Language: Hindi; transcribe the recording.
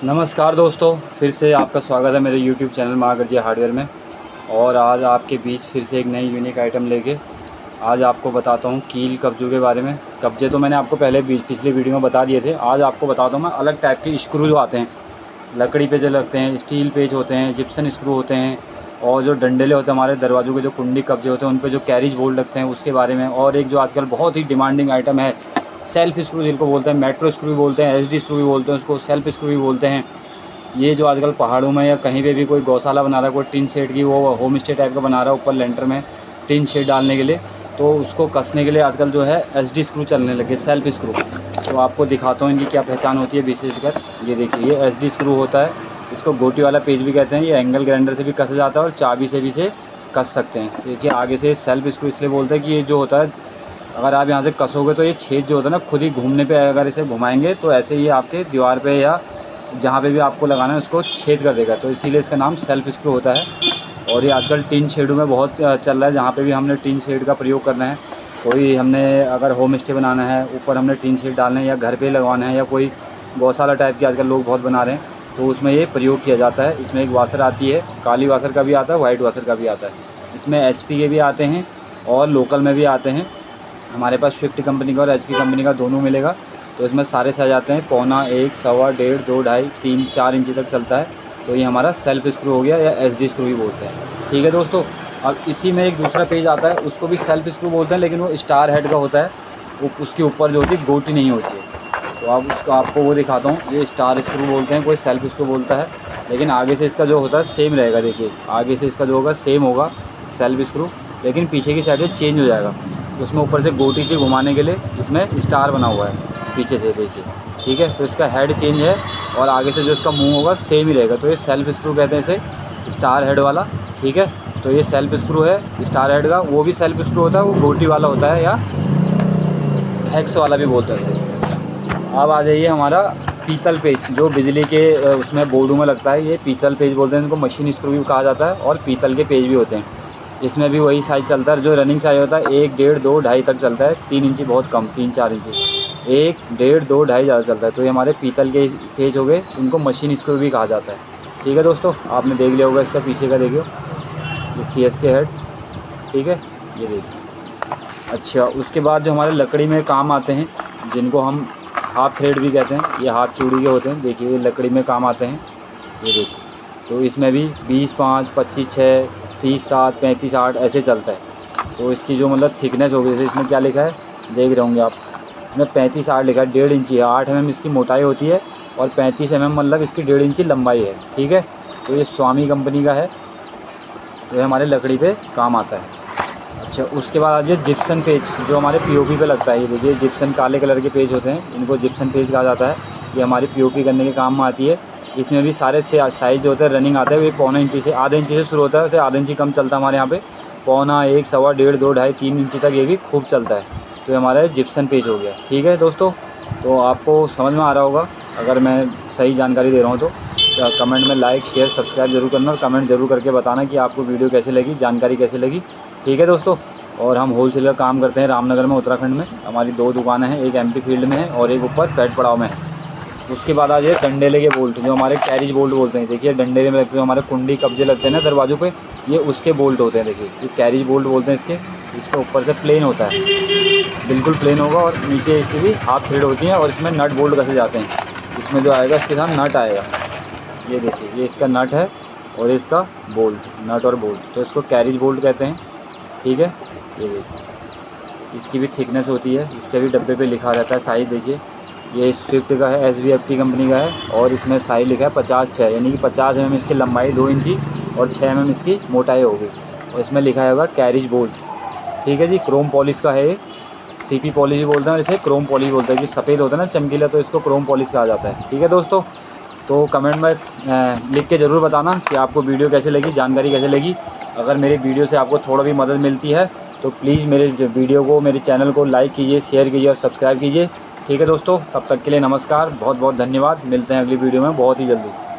नमस्कार दोस्तों, फिर से आपका स्वागत है मेरे YouTube चैनल महागर्जी हार्डवेयर में। और आज आपके बीच फिर से एक नई यूनिक आइटम लेके आज आपको बताता हूँ कील कब्जों के बारे में। कब्जे तो मैंने आपको पहले पिछले वीडियो में बता दिए थे। आज आपको बताता हूँ मैं अलग टाइप के स्क्रू जो आते हैं, लकड़ी पे जो लगते हैं, स्टील पेज होते हैं, जिप्सन स्क्रू होते हैं, और जो डंडेले होते हैं हमारे दरवाज़ों के, जो कुंडी कब्जे होते हैं उन पर जो कैरिज बोल्ट लगते हैं उसके बारे में। और एक जो आजकल बहुत ही डिमांडिंग आइटम है, सेल्फ स्क्रू जिनको बोलते हैं, मेट्रो स्क्रू भी बोलते हैं, एसडी स्क्रू भी बोलते हैं, उसको सेल्फ स्क्रू भी बोलते हैं। ये जो आजकल पहाड़ों में या कहीं पे भी कोई गौशाला बना रहा है, कोई टिन शेड की, वो होम स्टे टाइप का बना रहा है ऊपर लेंटर में टिन शेड डालने के लिए, तो उसको कसने के लिए आजकल जो है एसडी स्क्रू चलने लगे, सेल्फ स्क्रू। तो आपको दिखाता हूँ इनकी क्या पहचान होती है विशेषकर। ये देखिए, ये एसडी स्क्रू होता है, इसको गोटी वाला पेज भी कहते हैं। ये एंगल ग्राइंडर से भी कसा जाता है और चाबी से भी इसे कस सकते हैं। देखिए आगे से सेल्फ स्क्रू इसलिए बोलते हैं कि ये जो होता है, अगर आप यहाँ से कसोगे तो ये छेद जो होता है ना, खुद ही घूमने पे अगर इसे घुमाएंगे तो ऐसे ही आपके दीवार पे या जहाँ पे भी आपको लगाना है उसको छेद कर देगा। तो इसीलिए इसका नाम सेल्फ स्क्रू होता है। और ये आजकल टिन शेडों में बहुत चल रहा है, जहाँ पे भी हमने टिन शेड का प्रयोग करना है, कोई हमने अगर होम स्टे बनाना है, ऊपर हमने टिन शेड डालना है या घर पे लगवाना है, या कोई गौशाला टाइप की आजकल लोग बहुत बना रहे हैं, तो उसमें ये प्रयोग किया जाता है। इसमें एक वाशर आती है, काली वाशर का भी आता है, वाइट वाशर का भी आता है। इसमें HP के भी आते हैं और लोकल में भी आते हैं। हमारे पास स्विफ्ट कंपनी का और HP कंपनी का दोनों मिलेगा। तो इसमें सारे साइज आते हैं, 1.25, 1, 1.25, 1.5, 2, 2.5, 3, 4 इंची तक चलता है। तो ये हमारा सेल्फ स्क्रू हो गया या SD स्क्रू भी बोलते हैं। ठीक है दोस्तों, अब इसी में एक दूसरा पेज आता है, उसको भी सेल्फ स्क्रू बोलते हैं, लेकिन वो स्टार हेड का होता है। वो उसके ऊपर जो होती है गोटी नहीं होती है। तो अब उसको आपको वो दिखाता हूँ। ये स्टार स्क्रू बोलते हैं, कोई सेल्फ स्क्रू बोलता है, लेकिन आगे से इसका जो होता है सेम रहेगा। देखिए आगे से इसका जो होगा सेम होगा सेल्फ स्क्रू, लेकिन पीछे की साइड से चेंज हो जाएगा। उसमें ऊपर से गोटी की घुमाने के लिए इसमें स्टार बना हुआ है पीछे से, देखिए। ठीक है, तो इसका हेड चेंज है और आगे से जो इसका मुंह होगा सेम ही रहेगा। तो ये सेल्फ स्क्रू कहते हैं इसे, स्टार हेड वाला। ठीक है, तो ये सेल्फ स्क्रू है स्टार हेड का। वो भी सेल्फ स्क्रू होता है, वो गोटी वाला होता है या हेक्स वाला भी बोलते हैं इसे। अब आ जाइए हमारा पीतल पेज, जो बिजली के उसमें बोर्डों में लगता है, ये पीतल पेज बोलते हैं इनको। मशीन स्क्रू भी कहा जाता है और पीतल के पेज भी होते हैं। इसमें भी वही साइज़ चलता है, जो रनिंग साइज़ होता है 1, 1.5, 2, 2.5 तक चलता है। 3 इंची बहुत कम, 3, 4 इंची। 1, 1.5, 2, 2.5 ज़्यादा चलता है। तो ये हमारे पीतल के पेज हो गए, इनको मशीन स्क्रू भी कहा जाता है। ठीक है दोस्तों, आपने देख लिया होगा इसका पीछे का, देखियो ये CS के हेड। ठीक है, ये देखिए। अच्छा, उसके बाद जो हमारे लकड़ी में काम आते हैं, जिनको हम हाथ थ्रेड भी कहते हैं, ये हाथ चूड़ी के होते हैं। देखिए ये लकड़ी में काम आते हैं, ये देखिए। तो इसमें भी 20, 5, 25, 6, 30, 7, 35, 8 ऐसे चलता है। तो इसकी जो मतलब थिकनेस होगी, जैसे इसमें क्या लिखा है देख रहे होंगे आप, इसमें 35, 8 लिखा है, 1.5 इंची है। 8 mm इसकी मोटाई होती है और 35 mm मतलब इसकी 1.5 इंची लंबाई है। ठीक है, तो ये स्वामी कंपनी का है, तो ये हमारे लकड़ी पे काम आता है। अच्छा, उसके बाद आ जाए जिप्सन पेज, जो हमारे POP पे लगता है। ये देखिए जिप्सन काले कलर के पेज होते हैं, इनको जिप्सन पेज कहा जाता है। ये हमारी POP करने के काम में आती है। इसमें भी सारे से साइज़ जो होते हैं रनिंग आते हैं, ये 1.25 इंची से, आधे इंची से शुरू होता है, उसे आधे इंची कम चलता है हमारे यहाँ पे। 1.25, 1, 1.25, 1.5, 2, 2.5, 3 इंची तक ये भी खूब चलता है। तो ये हमारा जिप्सन पेज हो गया। ठीक है दोस्तों, तो आपको समझ में आ रहा होगा अगर मैं सही जानकारी दे रहा हूँ तो। कमेंट में लाइक, शेयर, सब्सक्राइब जरूर करना और कमेंट जरूर करके बताना कि आपको वीडियो कैसे लगी, जानकारी कैसे लगी। ठीक है दोस्तों, और हम होलसेल का काम करते हैं रामनगर में, उत्तराखंड में। हमारी 2 दुकानें हैं, एक MP फील्ड में है और एक ऊपर पेट पड़ाव में है। उसके बाद आ जाए डंडेले के बोल्ट, जो हमारे कैरिज बोल्ट बोलते हैं। देखिए डंडेले में लगते हैं, हमारे कुंडी कब्जे लगते हैं ना दरवाज़ों पे, ये उसके बोल्ट होते हैं। देखिए ये कैरिज बोल्ट बोलते हैं इसके। इसके ऊपर से प्लेन होता है, बिल्कुल प्लेन होगा, और नीचे इसकी भी हाफ थ्रेड होती हैं और इसमें नट बोल्ट कसे जाते हैं। इसमें जो आएगा इसके साथ नट आएगा, ये देखिए, ये इसका नट है और इसका बोल्ट, नट और बोल्ट, तो इसको कैरिज बोल्ट कहते हैं। ठीक है, ये देखिए इसकी भी थिकनेस होती है, इसके भी डब्बे पे लिखा रहता है साइज़। देखिए ये स्विफ्ट का है, SVFT कंपनी का है, और इसमें साइज़ लिखा है 50/6, यानी कि 50 mm इसकी लंबाई 2 इंची और 6 mm इसकी मोटाई होगी। और इसमें लिखा होगा कैरिज बोल्ट। ठीक है जी, क्रोम पॉलिश का है ये, CP पॉलिश भी बोलते हैं, इसे क्रोम पॉलिश बोलते हैं कि सफ़ेद होता है ना चमकीला, तो इसको क्रोम पॉलिश कहा जाता है। ठीक है दोस्तों, तो कमेंट में लिख के ज़रूर बताना कि आपको वीडियो कैसे लगी, जानकारी कैसे लगी। अगर मेरे वीडियो से आपको थोड़ा भी मदद मिलती है तो प्लीज़ मेरे वीडियो को, मेरे चैनल को लाइक कीजिए, शेयर कीजिए और सब्सक्राइब कीजिए। ठीक है दोस्तों, तब तक के लिए नमस्कार, बहुत बहुत धन्यवाद। मिलते हैं अगली वीडियो में बहुत ही जल्दी।